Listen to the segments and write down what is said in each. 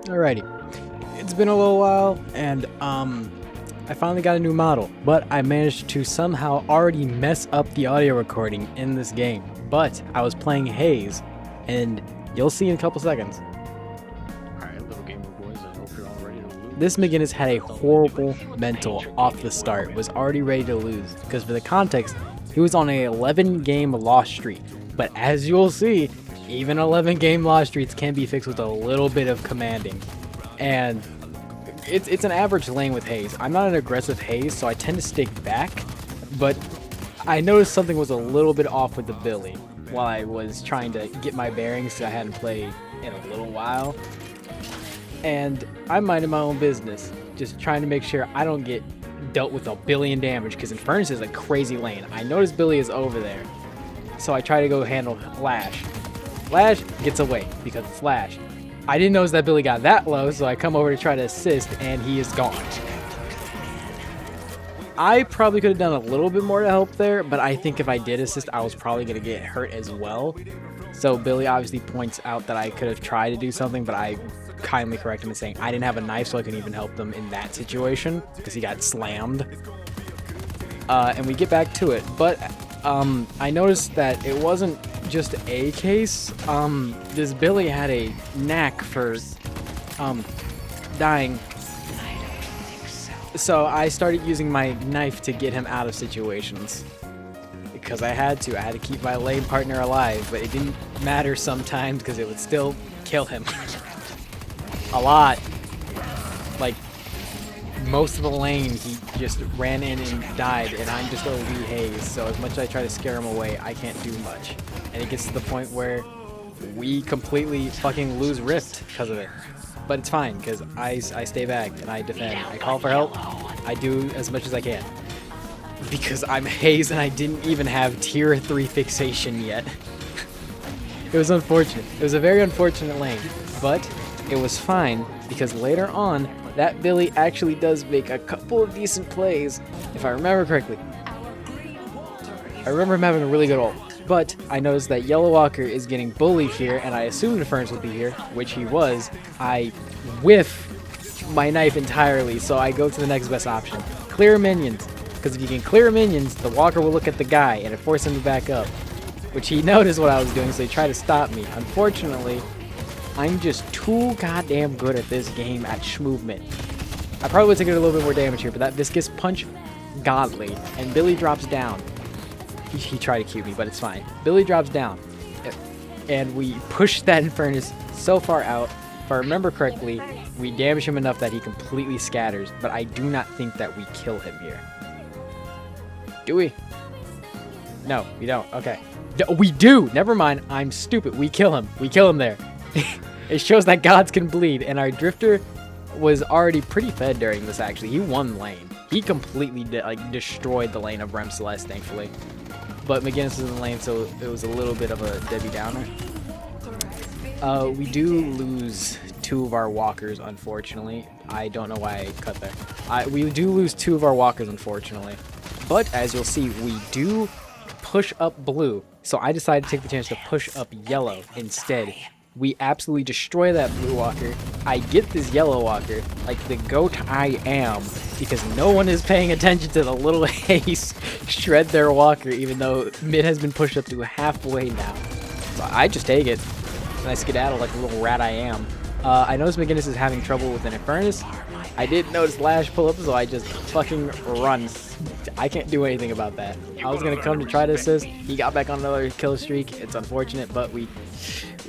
Alrighty, it's been a little while, and I finally got a new model, but I managed to somehow already mess up the audio recording in this game. But I was playing Haze, and you'll see in a couple seconds. Alright, little gamer boys, I hope you're all ready to lose. This McGinnis had a horrible mental off the start, was already ready to lose, because for the context, he was on a 11-game loss streak. But as you'll see, even 11-game loss streaks can be fixed with a little bit of commanding. And it's an average lane with Haze. I'm not an aggressive Haze, so I tend to stick back, but I noticed something was a little bit off with the Billy while I was trying to get my bearings because I hadn't played in a little while. And I minded my own business, just trying to make sure I don't get dealt with a billion damage, because Infernus is a crazy lane. I noticed Billy is over there, so I try to go handle Lash. Lash gets away because it's Lash. I didn't notice that Billy got that low, so I come over to try to assist, and he is gone. I probably could have done a little bit more to help there, but I think if I did assist, I was probably going to get hurt as well. So Billy obviously points out that I could have tried to do something, but I kindly correct him in saying I didn't have a knife, so I couldn't even help them in that situation because he got slammed. And we get back to it, but I noticed that it wasn't just a case. This Billy had a knack for dying. So I started using my knife to get him out of situations. Because I had to keep my lane partner alive, but it didn't matter sometimes because it would still kill him. A lot. Like, most of the lane he just ran in and died, and I'm just OV Haze, so as much as I try to scare him away, I can't do much. And it gets to the point where we completely fucking lose Rift because of it. But it's fine, because I stay back and I defend. I call for help. I do as much as I can. Because I'm Haze and I didn't even have tier 3 fixation yet. It was unfortunate. It was a very unfortunate lane. But it was fine, because later on, that Billy actually does make a couple of decent plays, if I remember correctly. I remember him having a really good ult. But I noticed that Yellow Walker is getting bullied here, and I assumed Infernus would be here, which he was. I whiff my knife entirely, so I go to the next best option. Clear minions. Because if you can clear minions, the Walker will look at the guy, and it forces him to back up. Which he noticed what I was doing, so he tried to stop me. Unfortunately, I'm just too goddamn good at this game at movement. I probably would take it a little bit more damage here, but that viscous punch, godly. And Billy drops down. He tried to cue me, but it's fine. Billy drops down. And we push that Infernus so far out. If I remember correctly, we damage him enough that he completely scatters, but I do not think that we kill him here. Do we? No, we don't. Okay. We do! Never mind. I'm stupid. We kill him. We kill him there. It shows that gods can bleed, and our Drifter was already pretty fed during this, actually. He won lane. He completely destroyed the lane of Rem Celeste, thankfully. But McGinnis was in the lane, so it was a little bit of a Debbie Downer. We do lose 2 of our walkers, unfortunately. I don't know why I cut there. We do lose 2 of our walkers, unfortunately. But as you'll see, we do push up blue. So I decided to take the chance to push up yellow instead. We absolutely destroy that blue walker. I get this yellow walker, like the goat I am, because no one is paying attention to the little Haze shred their walker, even though mid has been pushed up to halfway now. So I just take it, and I skedaddle like the little rat I am. I noticed McGinnis is having trouble with an Infernus. I did notice Lash pull up, so I just fucking run. I can't do anything about that. I was gonna come to try to assist. He got back on another kill streak. It's unfortunate, but we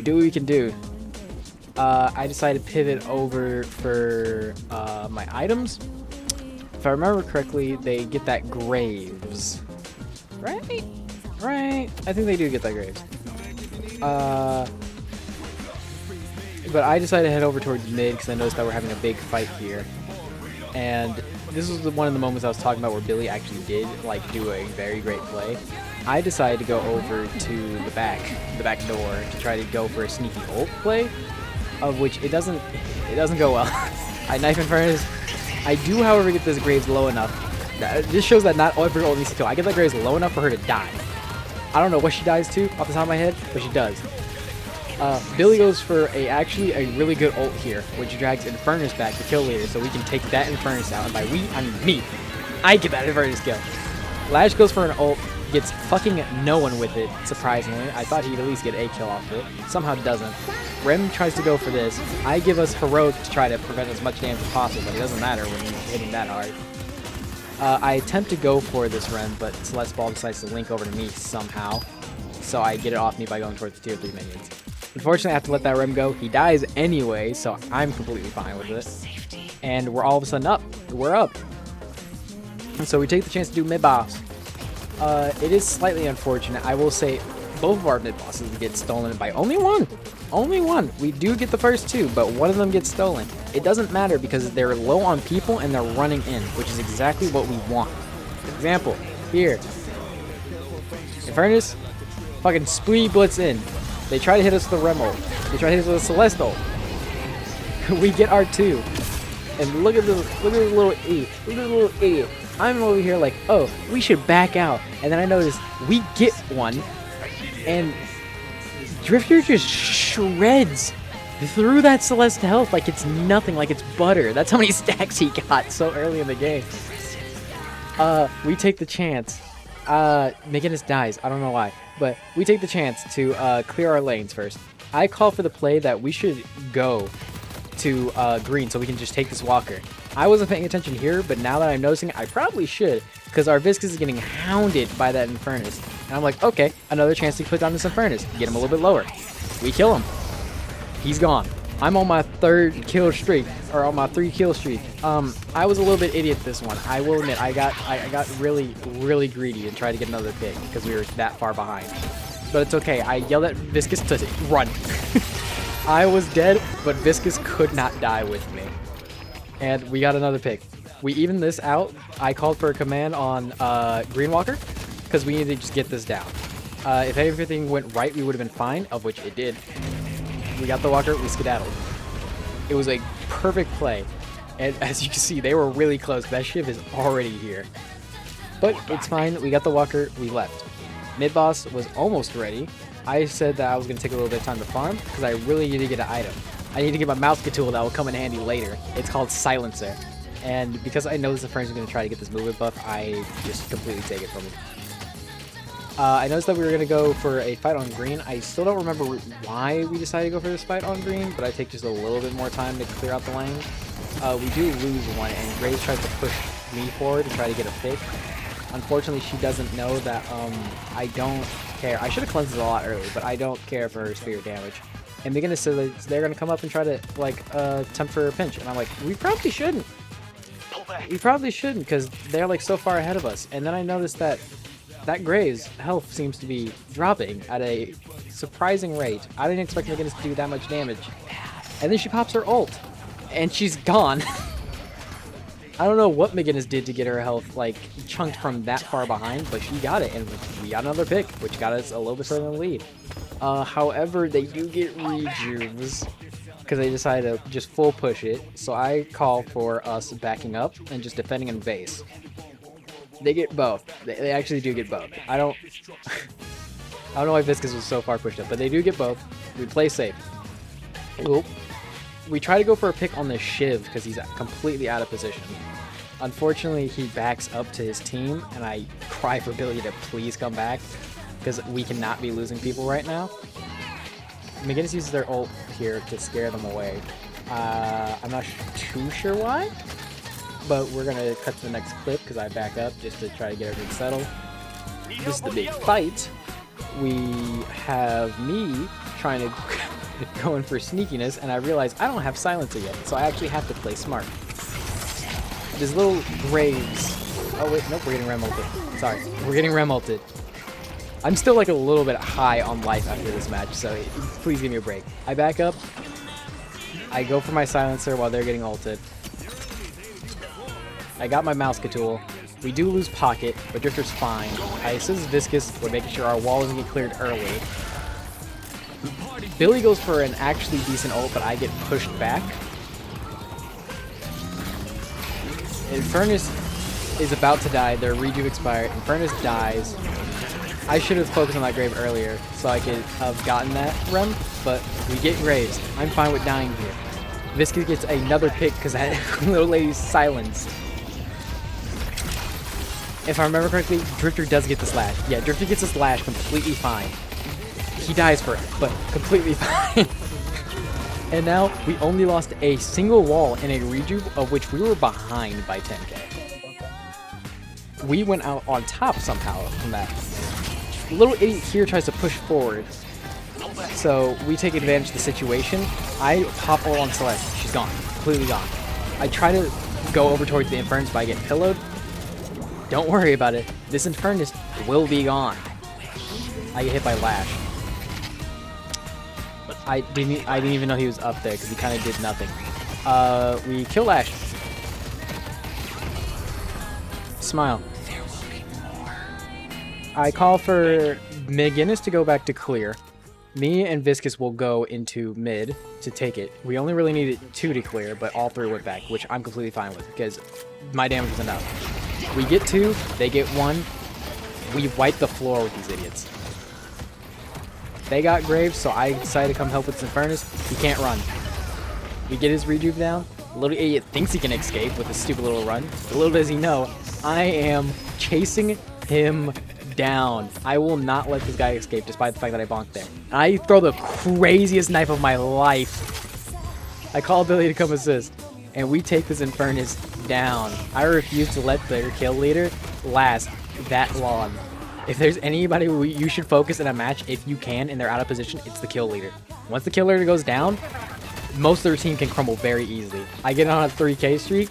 do what we can do. I decided to pivot over for my items. If I remember correctly, they get that Graves. Right? Right. I think they do get that Graves. But I decided to head over towards mid because I noticed that we're having a big fight here. And this was one of the moments I was talking about where Billy actually did do a very great play. I decided to go over to the back door to try to go for a sneaky ult play, of which it doesn't go well. I knife Infernus. I do, however, get this Graves low enough. This shows that not every ult needs to kill. I get that Graves low enough for her to die. I don't know what she dies to off the top of my head, but she does. Billy goes for actually a really good ult here, which drags Infernus back, the kill leader, so we can take that Infernus out. And by we, I mean me. I get that Infernus kill. Lash goes for an ult, gets fucking no one with it, surprisingly. I thought he'd at least get a kill off it. Somehow doesn't. Rem tries to go for this. I give us Heroic to try to prevent as much damage as possible, but it doesn't matter when you're hitting that hard. I attempt to go for this Rem, but Celeste Ball decides to link over to me somehow. So I get it off me by going towards the tier 3 minions. Unfortunately, I have to let that Rem go. He dies anyway, so I'm completely fine with it. And we're all of a sudden up. We're up. And so we take the chance to do mid-boss. It is slightly unfortunate. I will say both of our mid-bosses get stolen by only one. Only one. We do get the first two, but one of them gets stolen. It doesn't matter because they're low on people and they're running in, which is exactly what we want. For example, here. Infernus, fucking spree blitz in. They try to hit us with a Rem ult. They try to hit us with a Celeste ult. We get our 2. And look at this little idiot. Look at this little idiot. I'm over here like, oh, we should back out. And then I notice we get one. And Drifter just shreds through that Celeste health like it's nothing, like it's butter. That's how many stacks he got so early in the game. We take the chance. McGinnis dies. I don't know why. But we take the chance to clear our lanes first. I call for the play that we should go to green so we can just take this walker. I wasn't paying attention here, but now that I'm noticing it, I probably should, because our Viscus is getting hounded by that Infernus. And I'm like, okay, another chance to put down this Infernus. Get him a little bit lower. We kill him. He's gone. I'm on my 3rd kill streak, or on my 3 kill streak. I was a little bit idiot this one. I will admit, I got really, really greedy and tried to get another pick because we were that far behind. But it's okay. I yelled at Viscus to run. I was dead, but Viscus could not die with me. And we got another pick. We evened this out. I called for a command on Green Walker because we needed to just get this down. If everything went right, we would have been fine, of which it did. We got the walker, we skedaddled. It was a perfect play. And as you can see, they were really close. That Shiv is already here. But it's fine. We got the walker, we left. Mid-boss was almost ready. I said that I was going to take a little bit of time to farm because I really need to get an item. I need to get my mouse tool that will come in handy later. It's called Silencer. And because I know this friend is going to try to get this movement buff, I just completely take it from him. I noticed that we were going to go for a fight on green. I still don't remember why we decided to go for this fight on green, but I take just a little bit more time to clear out the lane. We do lose one, and Graves tries to push me forward to try to get a pick. Unfortunately, she doesn't know that I don't care. I should have cleansed it a lot earlier, but I don't care for her spear damage. And McGinnis said that they're going to come up and try to, like, attempt for a pinch. And I'm like, we probably shouldn't. We probably shouldn't, because they're, like, so far ahead of us. And then I noticed that Graves' health seems to be dropping at a surprising rate. I didn't expect McGinnis to do that much damage. And then she pops her ult. And she's gone. I don't know what McGinnis did to get her health, like, chunked from that far behind, but she got it, and we got another pick, which got us a little bit further in the lead. However, they do get rejuves, because they decided to just full push it, so I call for us backing up and just defending in base. They get both. They actually do get both. I don't know why Viscus was so far pushed up, but they do get both. We play safe. Oop. We try to go for a pick on the Shiv because he's completely out of position. Unfortunately, he backs up to his team, and I cry for Billy to please come back because we cannot be losing people right now. McGinnis uses their ult here to scare them away. I'm not too sure why, but we're going to cut to the next clip because I back up just to try to get everything settled. This is the big fight. We have me trying to going for sneakiness, and I realize I don't have Silencer yet, so I actually have to play smart. This little Graves... Oh wait, nope, we're getting Rem ulted. Sorry, we're getting Rem ulted. I'm still like a little bit high on life after this match, so please give me a break. I back up. I go for my Silencer while they're getting ulted. I got my mouse tool. We do lose Pocket, but Drifter's fine. I assist Viscus. We're making sure our wall doesn't get cleared early. Billy goes for an actually decent ult, but I get pushed back. Infernus is about to die. Their rejuve expired. Infernus dies. I should have focused on that grave earlier so I could have gotten that run, but we get graves. I'm fine with dying here. Viscous gets another pick because that little lady's silenced. If I remember correctly, Drifter does get the slash. Yeah, Drifter gets the slash completely fine. He dies for it, but completely fine. And now we only lost a single wall and a rejuve, of which we were behind by 10k. We went out on top somehow from that. Little idiot here tries to push forward. So we take advantage of the situation. I pop all on Celeste. She's gone. Completely gone. I try to go over towards the Infernus, but I get pillowed. Don't worry about it. This Infernus will be gone. I get hit by Lash. I didn't even know he was up there because he kind of did nothing. We kill Lash. Smile. I call for McGinnis to go back to clear. Me and Viscous will go into mid to take it. We only really needed 2 to clear, but all 3 went back, which I'm completely fine with because my damage was enough. We get 2, they get 1. We wipe the floor with these idiots. They got graves, so I decided to come help with Infernus. He can't run. We get his rejuve down. The little idiot thinks he can escape with his stupid little run. But little does he know, I am chasing him down. I will not let this guy escape despite the fact that I bonked there. I throw the craziest knife of my life. I call Billy to come assist. And we take this Infernus down. I refuse to let their kill leader last that long. If there's anybody you should focus in a match, if you can, and they're out of position, it's the kill leader. Once the kill leader goes down, most of their team can crumble very easily. I get on a 3k streak,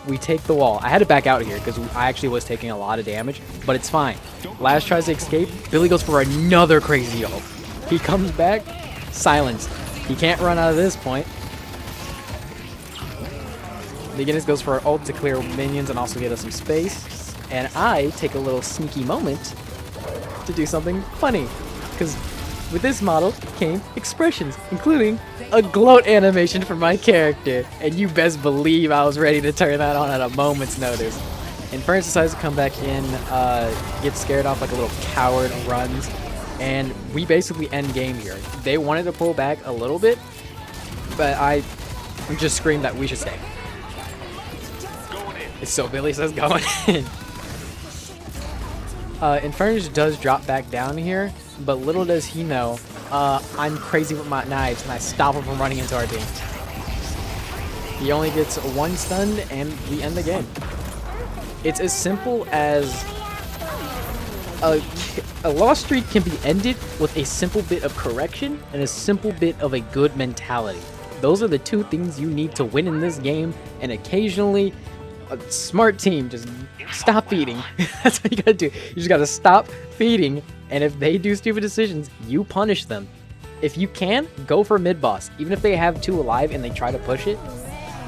we take the wall. I had to back out here because I actually was taking a lot of damage, but it's fine. Lash tries to escape, Billy goes for another crazy ult. He comes back, silenced. He can't run out of this point. McGinnis goes for an ult to clear minions and also get us some space. And I take a little sneaky moment to do something funny, because with this model came expressions, including a gloat animation for my character, and you best believe I was ready to turn that on at a moment's notice. Infernus decides to come back in, gets scared off like a little coward, runs, and we basically end game here. They wanted to pull back a little bit, but I just screamed that we should stay. So Billy says going in. Infernus does drop back down here, but little does he know, I'm crazy with my knives, and I stop him from running into our team. He only gets 1 stunned, and we end the game. It's as simple as a loss streak can be ended with a simple bit of correction and a simple bit of a good mentality. Those are the 2 things you need to win in this game, and occasionally a smart team just stop feeding. That's what you gotta do. You just gotta stop feeding, and if they do stupid decisions, you punish them. If you can, go for mid boss. Even if they have 2 alive and they try to push it,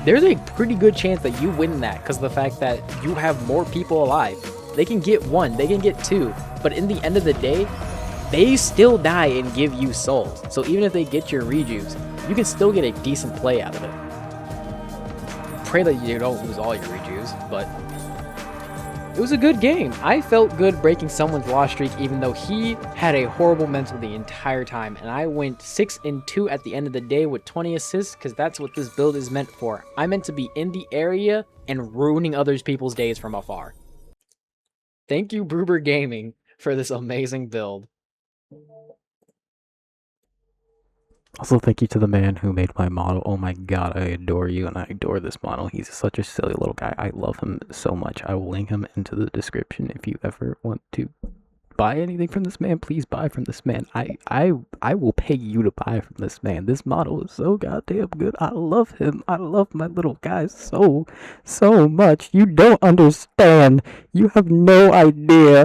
there's a pretty good chance that you win that because of the fact that you have more people alive. They can get 1, they can get 2, but in the end of the day, they still die and give you souls. So even if they get your rejuves, you can still get a decent play out of it. Pray that you don't lose all your rejuves, but it was a good game. I felt good breaking someone's loss streak even though he had a horrible mental the entire time, and I went 6-2 at the end of the day with 20 assists because that's what this build is meant for. I'm meant to be in the area and ruining other people's days from afar. Thank you, Bruber Gaming, for this amazing build. Also, thank you to the man who made my model. Oh my god, I adore you and I adore this model. He's such a silly little guy. I love him so much. I will link him into the description if you ever want to buy anything from this man. Please buy from this man. I will pay you to buy from this man. This model is so goddamn good. I love him. I love my little guy so much. You don't understand. You have no idea.